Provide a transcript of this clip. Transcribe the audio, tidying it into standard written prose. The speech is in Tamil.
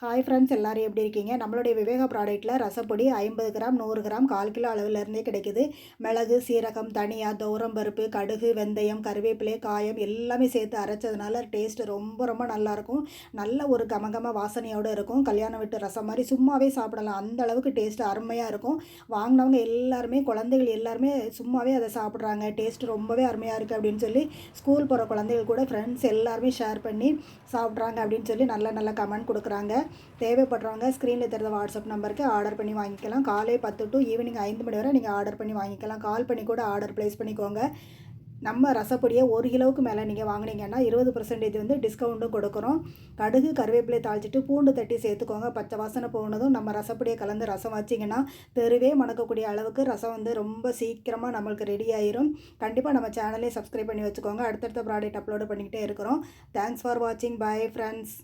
ஹாய் ஃப்ரெண்ட்ஸ், எல்லாரும் எப்படி இருக்கீங்க? நம்மளுடைய விவேகா ப்ராடக்ட்டில் ரசப்பொடி 50 கிராம் 100 கிராம் 1/4 கிலோ அளவுலேருந்தே கிடைக்குது. மிளகு, சீரகம், தனியா, துவரம்பருப்பு, கடுகு, வெந்தயம், கருவேப்பிலை, காயம் எல்லாமே சேர்த்து அரைச்சதுனால டேஸ்ட்டு ரொம்ப ரொம்ப நல்லாயிருக்கும். நல்ல ஒரு கமகம வாசனையோடு இருக்கும். கல்யாணம் வீட்டு ரசம் மாதிரி சும்மாவே சாப்பிடலாம். அந்த அளவுக்கு டேஸ்ட்டு அருமையாக இருக்கும். வாங்கினவங்க எல்லாருமே, குழந்தைகள் எல்லாருமே சும்மாவே அதை சாப்பிட்றாங்க. டேஸ்ட்டு ரொம்பவே அருமையாக இருக்குது அப்படின்னு சொல்லி ஸ்கூல் போகிற குழந்தைகள் கூட ஃப்ரெண்ட்ஸ் எல்லாருமே ஷேர் பண்ணி சாப்பிட்றாங்க அப்படின்னு சொல்லி நல்ல நல்ல கமெண்ட் கொடுக்குறாங்க. தேவைப்படுறவங்க ஸ்க்ரீனில் தெரிந்த வாட்ஸ்அப் நம்பருக்கு ஆர்டர் பண்ணி வாங்கிக்கலாம். காலை 10 டு ஈவினிங் 5 மணி வரை நீங்கள் ஆர்டர் பண்ணி வாங்கிக்கலாம். கால் பண்ணி கூட ஆர்டர் ப்ளேஸ் பண்ணிக்கோங்க. நம்ம ரசப்பொடியை 1 கிலோவுக்கு மேலே நீங்கள் வாங்கினீங்கன்னா 20% வந்து டிஸ்கவுண்ட்டும் கொடுக்குறோம். கடுகு, கருவேப்பிலை தாளிச்சிட்டு பூண்டு தட்டி சேர்த்துக்கோங்க. பச்சை வாசனை போனதும் நம்ம ரசப்பொடியை கலந்து ரசம் வச்சிங்கன்னா தெருவே மணக்கக்கூடிய அளவுக்கு ரசம் வந்து ரொம்ப சீக்கிரமாக நம்மளுக்கு ரெடி ஆயிரும். கண்டிப்பாக நம்ம சேனலே சப்ஸ்கிரைப் பண்ணி வச்சுக்கோங்க. அடுத்தடுத்த ப்ராடக்ட் அப்லோடு பண்ணிக்கிட்டே இருக்கிறோம். தேங்க்ஸ் ஃபார் வாட்சிங். Bye friends.